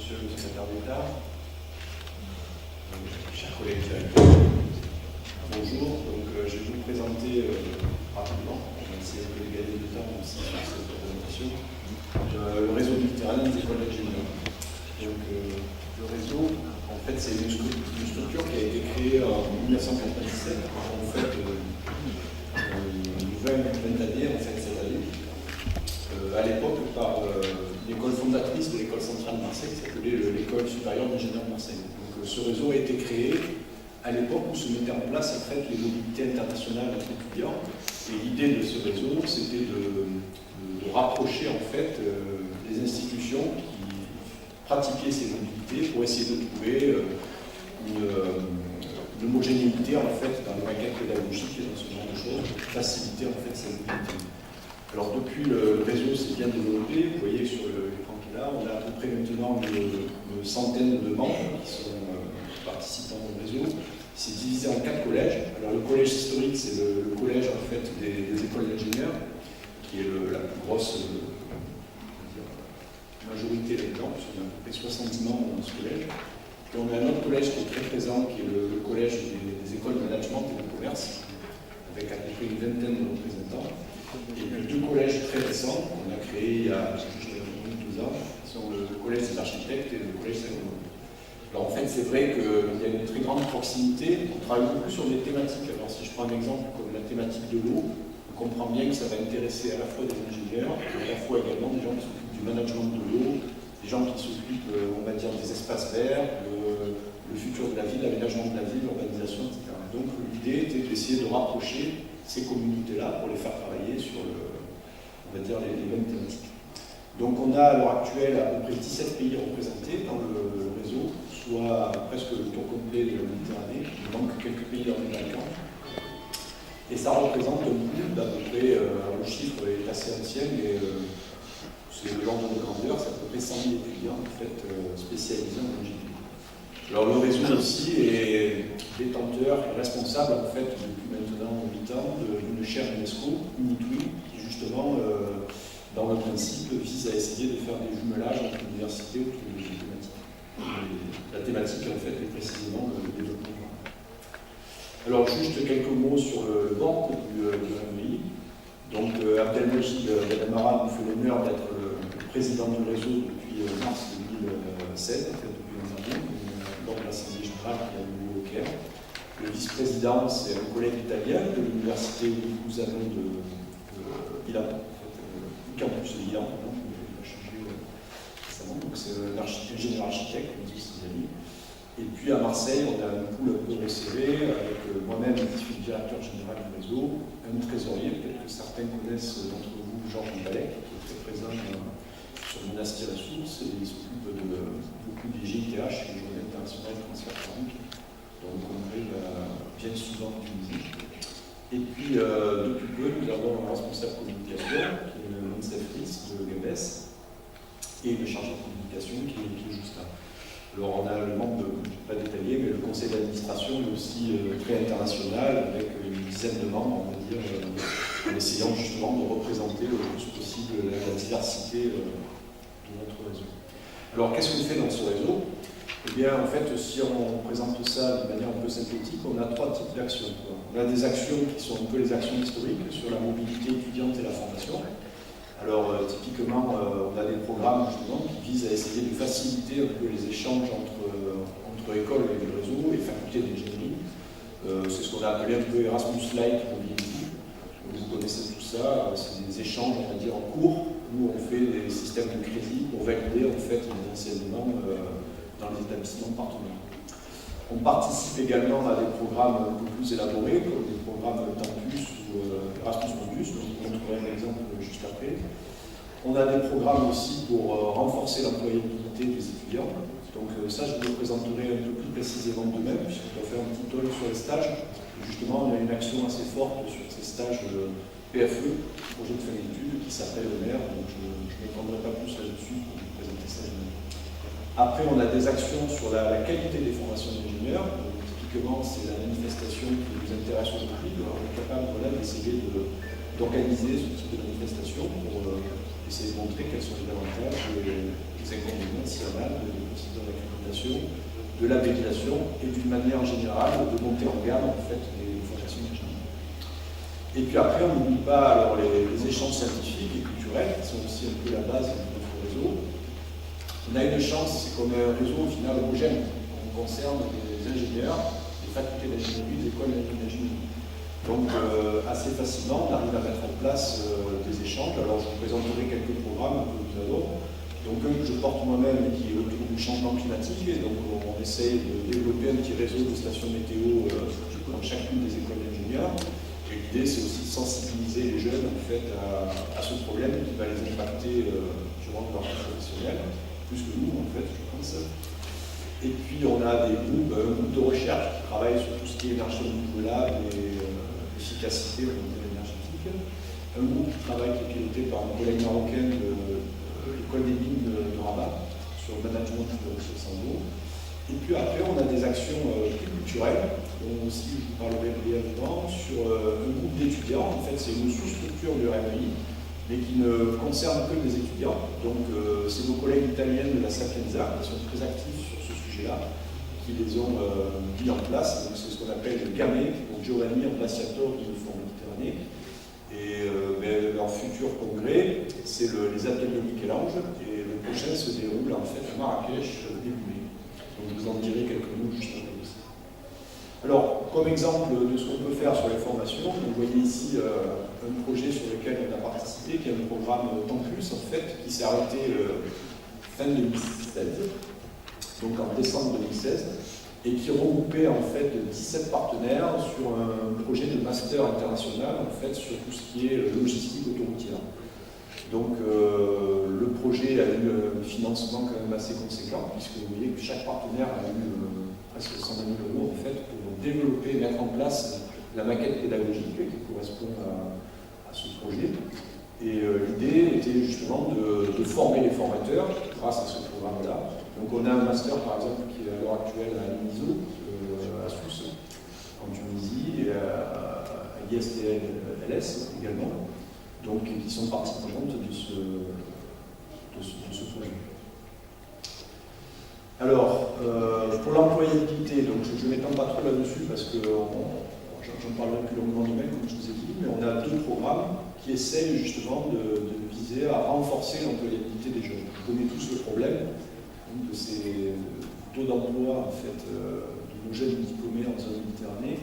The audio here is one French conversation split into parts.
Monsieur le secrétaire d'État, chers collègues directeurs, bonjour. Donc, je vais vous présenter rapidement, on va essayer de gagner du temps aussi sur cette présentation, le réseau méditerranéen des écoles d'ingénieurs. Donc, le réseau, en fait, c'est une structure qui a été créée en 1997, en fait, une nouvelle d'années, en fait, cette année, à l'époque par l'école fondatrice de l'école centrale de Marseille, qui s'appelait l'école supérieure d'ingénieurs de Marseille. Donc, ce réseau a été créé à l'époque où se mettaient en place en fait, les mobilités internationales entre étudiants. Et l'idée de ce réseau, c'était de rapprocher en fait, les institutions qui pratiquaient ces mobilités pour essayer de trouver une homogénéité en fait, dans les maquettes pédagogiques et dans ce genre de choses, pour faciliter en fait, ces mobilités. Alors depuis, le réseau s'est bien développé. Vous voyez sur l'écran qui est là, on a à peu près maintenant une centaine de membres qui sont participants au réseau. C'est divisé en 4 collèges. Alors le collège historique, c'est le collège en fait, des écoles d'ingénieurs, qui est la plus grosse majorité là-dedans, puisqu'on a à peu près 70 membres dans ce collège. Puis on a un autre collège qui est très présent, qui est le collège des écoles de management et de commerce, avec à peu près une vingtaine de représentants. Et puis 2 collèges très récents qu'on a créés il y a 12 ans, qui sont le collège des architectes et le collège Saint-Gobain. Alors en fait, c'est vrai qu'il y a une très grande proximité. On travaille beaucoup sur des thématiques. Alors si je prends un exemple comme la thématique de l'eau, on comprend bien que ça va intéresser à la fois des ingénieurs, et à la fois également des gens qui s'occupent du management de l'eau, des gens qui s'occupent, on va dire, des espaces verts, le futur de la ville, l'aménagement de la ville, l'urbanisation, etc. Donc l'idée était d'essayer de rapprocher ces communautés-là pour les faire travailler sur, on va dire, les mêmes thématiques. Donc on a à l'heure actuelle à peu près 17 pays représentés dans le réseau, soit presque le tour complet de la Méditerranée. Il manque quelques pays dans les Balkans. Et ça représente un coût d'à peu près, le chiffre est assez ancien, mais c'est le genre de grandeur, c'est à peu près 100 000 étudiants en fait, spécialisés en ingénierie. Alors le réseau aussi est détenteur et responsable en fait depuis maintenant 8 ans d'une chaire UNESCO, UNITWI, qui justement, dans le principe, vise à essayer de faire des jumelages entre l'université autour des thématiques. La thématique en fait est précisément le développement. Alors juste quelques mots sur le board du MBI. Donc Abdelmajid Benamara nous fait l'honneur d'être le président du réseau depuis mars 2007, en fait, depuis un an. Lors de l'Assemblée générale qui a eu lieu au Caire. Le vice-président, c'est un collègue italien de l'université Louvain de Milan, campus de Milan, il a changé récemment. Donc c'est un ingénieur architecte, comme ses amis. Et puis à Marseille, on a un pool un peu resserré, avec moi-même, qui suis le directeur général du réseau, un trésorier, peut-être que certains connaissent d'entre vous, Georges Balek, qui est très présent sur Monastir Ressources, et il s'occupe de beaucoup des GITH, les Journées internationales de transfert thermique, dont le congrès vient souvent en Tunisie. Et puis, depuis peu, nous avons un responsable communication, qui est Monsef Fritz de Gebes, et une chargée de communication qui est Justin. Alors, on a le membre, je ne vais pas détailler, mais le conseil d'administration est aussi très international, avec une dizaine de membres, on va dire, en essayant justement de représenter le plus possible la diversité de notre réseau. Alors, qu'est-ce qu'on fait dans ce réseau? Eh bien, en fait, si on présente ça de manière un peu synthétique, on a 3 types d'actions. On a des actions qui sont un peu les actions historiques sur la mobilité étudiante et la formation. Alors, typiquement, on a des programmes justement qui visent à essayer de faciliter un peu les échanges entre écoles et le réseau et facultés d'ingénierie. C'est ce qu'on a appelé un peu Erasmus Light Mobility. Vous connaissez tout ça, c'est des échanges, on va dire, en cours, où on fait des systèmes de crédit pour valider en fait les enseignements dans les établissements partenaires. On participe également à des programmes un peu plus élaborés, comme des programmes Tempus ou Erasmus Mundus, dont je vous montrerai un exemple juste après. On a des programmes aussi pour renforcer l'employabilité des étudiants. Donc ça, je vous le présenterai un peu plus précisément demain, puisqu'on va faire un petit talk sur les stages. Et justement, on a une action assez forte sur ces stages PFE, projet de fin d'études, qui s'appelle le maire, donc je ne m'étendrai pas plus là-dessus pour vous présenter ça demain. Après, on a des actions sur la qualité des formations d'ingénieurs. Typiquement, c'est la manifestation qui nous intéresse aujourd'hui. On est capable d'essayer d'organiser ce type de manifestation pour essayer de montrer quels sont les avantages et les inconvénients s'il y en a de d'automatisation, de labellisation et d'une manière générale de monter en gamme en fait des formations d'ingénieurs. Et puis après, on n'oublie pas alors, les échanges scientifiques et culturels qui sont aussi un peu la base de notre réseau. On a une chance, c'est qu'on a un réseau au final homogène. On concerne des ingénieurs, des facultés d'ingénierie, des écoles d'ingénierie. Donc assez facilement, on arrive à mettre en place des échanges. Alors je vous présenterai quelques programmes un peu plus à l'heure. Donc un que je porte moi-même qui est autour du changement climatique. Et donc on essaye de développer un petit réseau de stations météo dans chacune des écoles d'ingénieurs. Et l'idée c'est aussi de sensibiliser les jeunes en fait, à ce problème qui va les impacter durant leur vie professionnelle, plus que nous en fait, je pense. Et puis on a des groupes, un groupe de recherche qui travaille sur tout ce qui est énergie renouvelable et efficacité énergétique. Un groupe qui travaille, qui est piloté par une collègue marocaine de l'école des mines de Rabat sur le management de ressources en eau. Et puis après, on a des actions plus culturelles, dont aussi je vous parlerai brièvement, sur un groupe d'étudiants. En fait, c'est une sous-structure du RMI, mais qui ne concerne que des étudiants. Donc, c'est nos collègues italiennes de la Sapienza qui sont très actifs sur ce sujet-là, qui les ont mis en place. Donc, c'est ce qu'on appelle le GAME, donc Giovanni Ambasciatori du Fonds Méditerranée. Et leur futur congrès, c'est les ateliers de Michel-Ange, et le prochain se déroule en fait à Marrakech début mai. Donc, je vous en dirai quelques mots juste après aussi. Alors, comme exemple de ce qu'on peut faire sur les formations, vous voyez ici un projet sur lequel on a participé, qui est un programme Temps Plus, en fait, qui s'est arrêté fin 2016, donc en décembre 2016, et qui regroupait en fait 17 partenaires sur un projet de master international, en fait, sur tout ce qui est logistique autoroutière. Donc le projet a eu un financement quand même assez conséquent, puisque vous voyez que chaque partenaire a eu presque 120 000 € en fait, pour développer et mettre en place la maquette pédagogique qui correspond à ce projet. Et l'idée était justement de former les formateurs grâce à ce programme-là. Donc on a un master par exemple qui est à l'heure actuelle à l'INISO, à Sousse, en Tunisie, et à ISTLS également. Donc, qui sont partie prenante de ce projet. Alors, pour l'employabilité, donc je ne m'étends pas trop là-dessus parce que j'en parlerai plus longuement demain, comme je vous ai dit, mais on a deux programmes qui essayent justement de viser à renforcer l'employabilité des jeunes. Vous connaissez tous le problème de ces taux d'emploi en fait, de nos jeunes diplômés en zone Méditerranée.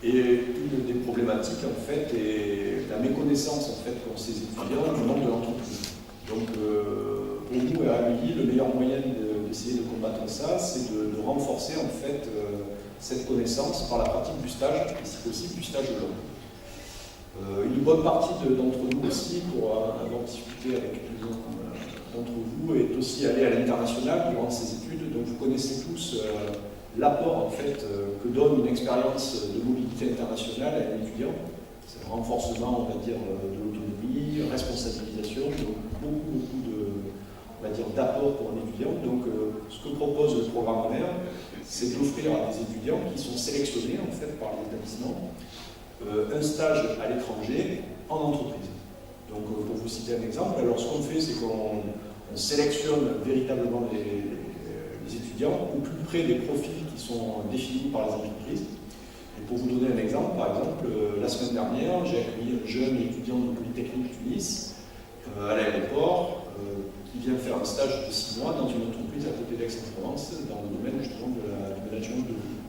Et une des problématiques, en fait, est la méconnaissance, en fait, pour ces étudiants du monde de l'entreprise. Donc, pour nous, à RMI, le meilleur moyen d'essayer de combattre ça, c'est de renforcer, en fait, cette connaissance par la pratique du stage, et si possible, du stage long. Une bonne partie d'entre nous aussi, pour avoir discuté avec quelques-uns d'entre vous, est aussi allé à l'international durant ses études. Donc, vous connaissez tous l'apport en fait que donne une expérience de mobilité internationale à un étudiant. C'est un renforcement, on va dire, de l'autonomie, responsabilisation, donc beaucoup d'apports pour un étudiant. Donc ce que propose le programme ONER, c'est d'offrir à des étudiants qui sont sélectionnés en fait par l'établissement un stage à l'étranger en entreprise. Donc pour vous citer un exemple, alors ce qu'on fait, c'est qu'on sélectionne véritablement les étudiants au plus près des profils qui sont définis par les entreprises. Et pour vous donner un exemple, par exemple, la semaine dernière, j'ai accueilli un jeune étudiant de Polytechnique Tunis à l'aéroport qui vient faire un stage de 6 mois dans une entreprise à côté d'Aix-en-Provence, dans le domaine justement du management de vie.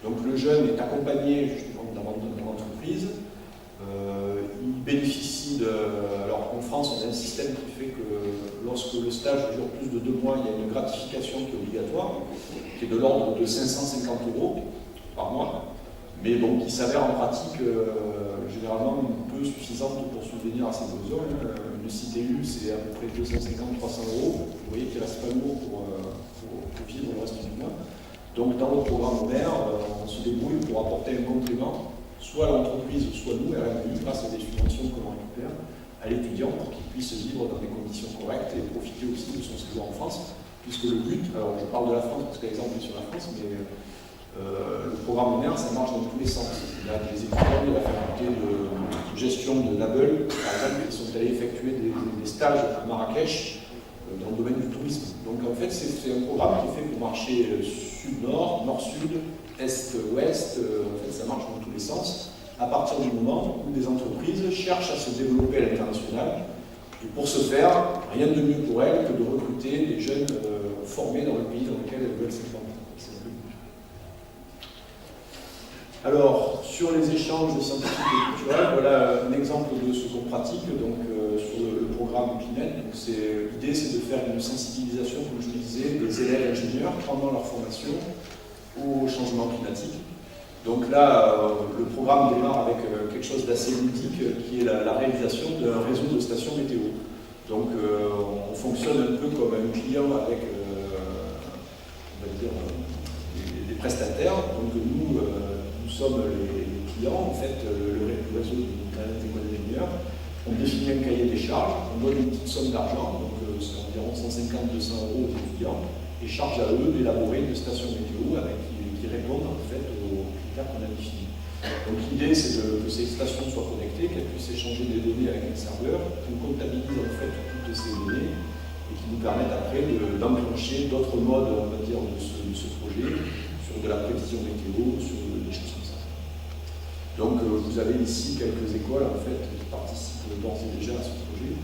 Donc le jeune est accompagné justement dans l'entreprise. Il bénéficie de... Alors en France, on a un système qui fait que lorsque le stage dure plus de 2 mois, il y a une gratification qui est obligatoire, qui est de l'ordre de 550 € par mois, mais bon, qui s'avère en pratique généralement peu suffisante pour subvenir à ses besoins. Une CTU, c'est à peu près 250-300 €. Vous voyez qu'il ne reste pas lourd pour vivre le reste du mois. Donc dans le programme ONER, on se débrouille pour apporter un complément, soit à l'entreprise, soit nous, RMI, grâce à des subventions que l'on récupère, à l'étudiant pour qu'il puisse vivre dans des conditions correctes et profiter aussi de son séjour en France, puisque le but, alors je parle de la France parce que l'exemple est sur la France, mais le programme ONER, ça marche dans tous les sens. Il y a des étudiants de la faculté de gestion de Nabeul, par exemple, qui sont allés effectuer des stages à Marrakech dans le domaine du tourisme. Donc en fait, c'est un programme qui est fait pour marcher sud-nord, nord-sud, est-ouest, en fait ça marche dans tous les sens, à partir du moment où des entreprises cherchent à se développer à l'international. Et pour ce faire, rien de mieux pour elles que de recruter des jeunes formés dans le pays dans lequel elles veulent s'implanter. Alors, sur les échanges scientifiques et culturels, voilà un exemple de ce qu'on pratique donc, sur le programme PINET. L'idée, c'est de faire une sensibilisation, comme je le disais, des élèves ingénieurs pendant leur formation au changement climatique. Donc là, le programme démarre avec quelque chose d'assez ludique, qui est la réalisation d'un réseau de stations météo. Donc on fonctionne un peu comme un client avec, on va dire, des prestataires. Donc nous sommes les clients, en fait, le réseau des écoles d'ingénieurs. On définit un cahier des charges, on donne une petite somme d'argent, donc c'est environ 150-200 € aux étudiants, et charge à eux d'élaborer une station météo qui répondent en fait aux critères qu'on a définis. Donc l'idée c'est que ces stations soient connectées, qu'elles puissent échanger des données avec un serveur, qu'on comptabilise en fait toutes ces données et qui nous permettent après d'enclencher d'autres modes, on va dire, de ce projet sur de la prévision météo, sur des choses comme ça. Donc vous avez ici quelques écoles en fait qui participent d'ores et déjà à ce projet.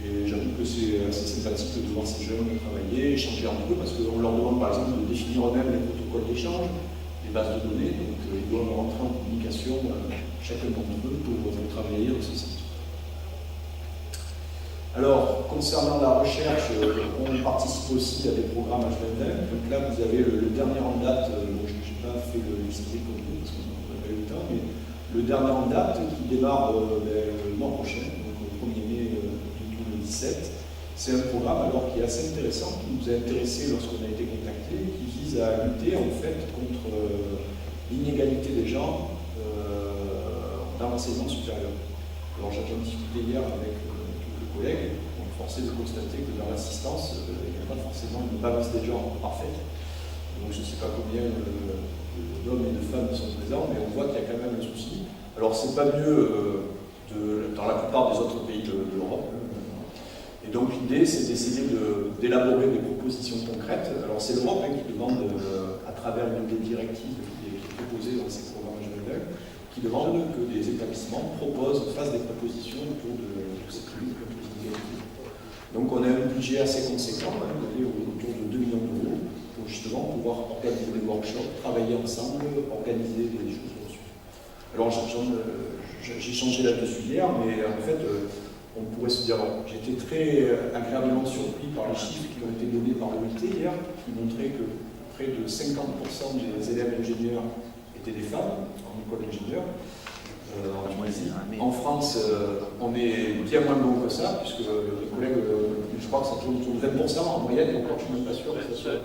Et j'avoue que c'est assez sympathique de voir ces jeunes travailler, échanger entre eux, parce qu'on leur demande par exemple de définir eux-mêmes les protocoles d'échange, les bases de données, donc ils doivent rentrer en communication, chacun d'entre eux, pour travailler dans ce sens. Alors, concernant la recherche, on participe aussi à des programmes H2020. Donc là, vous avez le dernier en date, bon, je n'ai pas fait l'historique comme vous, parce qu'on n'a pas eu le temps, mais le dernier en date qui démarre le mois prochain, donc au 1er mai 2017. C'est un programme alors qui est assez intéressant, qui nous a intéressé lorsqu'on a été contacté, qui vise à lutter en fait contre l'inégalité des genres dans l'enseignement supérieur. Alors j'en discuté hier avec quelques collègues, on est forcé de constater que dans l'assistance, il n'y a pas forcément une balance des genres parfaite. Donc je ne sais pas combien d'hommes et de femmes sont présents, mais on voit qu'il y a quand même un souci. Alors c'est pas mieux dans la plupart des autres pays de l'Europe. Et donc l'idée, c'est d'essayer d'élaborer des propositions concrètes. Alors c'est l'Europe qui demande, à travers une des directives qui est proposée dans ces programmes H2020, qui demande que des établissements fassent des propositions autour de ces luttes contre l'inégalité. Donc on a un budget assez conséquent, autour de 2 millions d'euros, pour justement pouvoir organiser des workshops, travailler ensemble, organiser des choses là-dessus. Alors j'ai changé là-dessus hier, mais en fait, on pourrait se dire, j'étais très agréablement surpris par les chiffres qui ont été donnés par l'OIT hier, qui montraient que près de 50% des élèves ingénieurs étaient des femmes en école d'ingénieur en Tunisie. En France, on est bien moins bon que ça, puisque les collègues, je crois que ça tourne autour de 20% en moyenne, encore je ne suis même pas sûr que ça soit.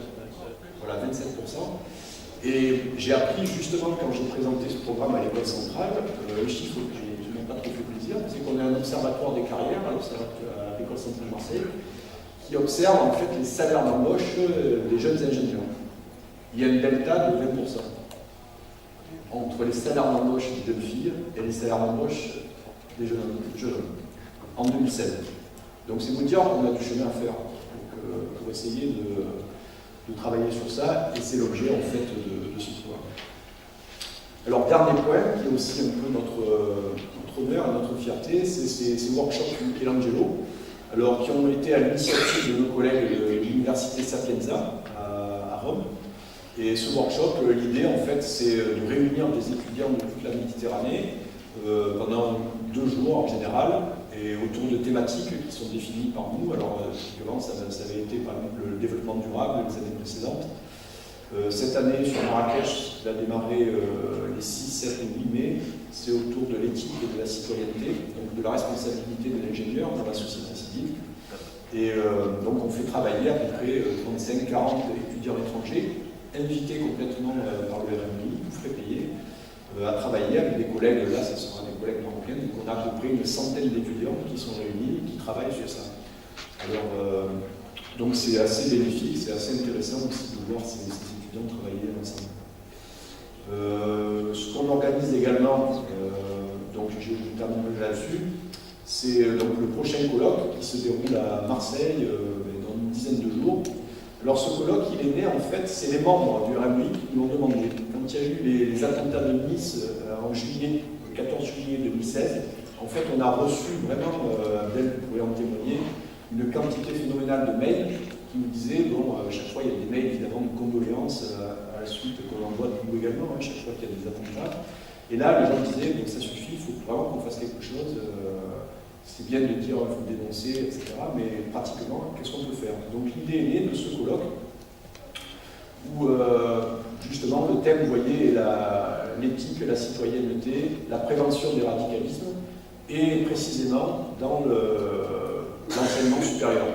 Voilà, 27%. Et j'ai appris justement quand j'ai présenté ce programme à l'école centrale, le chiffre que je n'ai pas trop fait plaisir, c'est qu'on a un observatoire des carrières à l'école centrale de Marseille, qui observe en fait les salaires d'embauche des jeunes ingénieurs. Il y a une delta de 20% entre les salaires d'embauche des jeunes filles et les salaires d'embauche des jeunes hommes en 2016. Donc c'est vous dire qu'on a du chemin à faire pour essayer de travailler sur ça, et c'est l'objet en fait de ce programme. Alors dernier point, qui est aussi un peu notre honneur et notre fierté, c'est ces workshops Michelangelo, alors qui ont été à l'initiative de nos collègues de l'université Sapienza à Rome. Et ce workshop, l'idée en fait, c'est de réunir des étudiants de toute la Méditerranée pendant 2 jours en général, et autour de thématiques qui sont définies par nous. Alors, typiquement, ça avait été par exemple le développement durable les années précédentes. Cette année, sur Marrakech, qui a démarré les 6, 7 et 8 mai, c'est autour de l'éthique et de la citoyenneté, donc de la responsabilité de l'ingénieur dans la société civile. Et donc, on fait travailler à peu près 35-40 étudiants étrangers, invités complètement par le RMI, frais payés, à travailler avec des collègues, là ce sera des collègues marocains, donc on a à peu près une centaine d'étudiants qui sont réunis et qui travaillent sur ça. Alors, donc c'est assez bénéfique, c'est assez intéressant aussi de voir ces étudiants travailler ensemble. Ce qu'on organise également, donc je termine là-dessus, c'est donc le prochain colloque qui se déroule à Marseille, dans dizaine de jours. Alors ce colloque, il est né en fait, c'est les membres du RMI qui l'ont demandé. Quand il y a eu les attentats de Nice en juillet, le 14 juillet 2016, en fait on a reçu vraiment, Abdel vous pouvez en témoigner, une quantité phénoménale de mails qui nous disaient, bon, chaque fois il y a des mails évidemment de condoléances à la suite qu'on envoie de nous également, hein, chaque fois qu'il y a des attentats. Et là, les gens disaient, bon, ça suffit, il faut vraiment qu'on fasse quelque chose. C'est bien de dire qu'il faut dénoncer, etc. Mais pratiquement, qu'est-ce qu'on peut faire? Donc l'idée est née de ce colloque où justement le thème, vous voyez, est l'éthique, la citoyenneté, la prévention des radicalismes et précisément dans l'enseignement supérieur.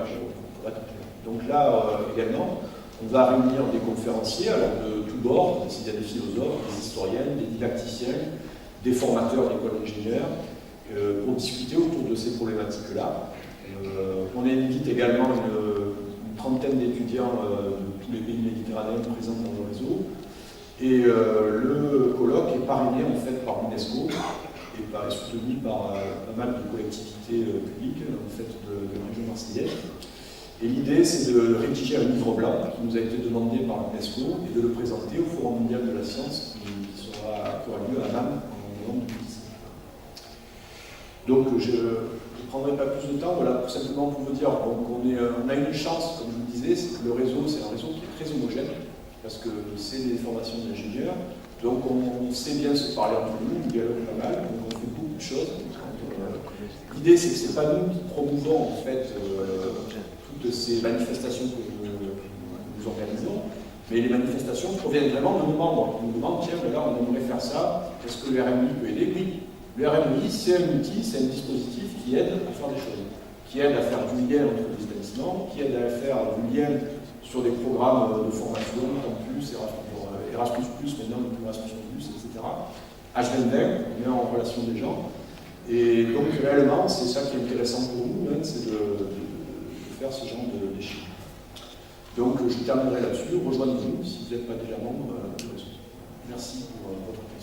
Donc là également, on va réunir des conférenciers alors de tous bords, s'il y a des philosophes, des historiens, des didacticiens, des formateurs d'école d'ingénieurs, pour discuter autour de ces problématiques-là. On invite également une trentaine d'étudiants de tous les pays méditerranéens présents dans le réseau. Et le colloque est parrainé en fait par l'UNESCO et soutenu par pas mal de collectivités publiques en fait, de la région marseillaise. Et l'idée, c'est de rédiger un livre blanc qui nous a été demandé par l'UNESCO et de le présenter au Forum mondial de la science qui aura lieu à Amman en novembre 2010. Donc, je ne prendrai pas plus de temps, voilà, simplement pour vous dire qu'on a une chance, comme je vous le disais, c'est que le réseau, c'est un réseau qui est très homogène, parce que c'est des formations d'ingénieurs, donc on sait bien se parler entre nous, on dialogue pas mal, donc on fait beaucoup de choses. L'idée, c'est que ce n'est pas nous qui promouvons en fait toutes ces manifestations que nous organisons, mais les manifestations proviennent vraiment de nos membres. Ils nous demandent, tiens, là, on aimerait faire ça, est-ce que le RMI peut aider? Oui. Le RMI, c'est un outil, c'est un dispositif qui aide à faire des choses, qui aide à faire du lien entre les établissements, qui aide à faire du lien sur des programmes de formation, Campus, Erasmus+, maintenant, Erasmus+, etc. H2020, on met en relation des gens. Et donc, réellement, c'est ça qui est intéressant pour nous, hein, c'est de faire ce genre d'échange. Donc, je terminerai là-dessus. Rejoignez-nous si vous n'êtes pas déjà membre. Merci pour votre attention.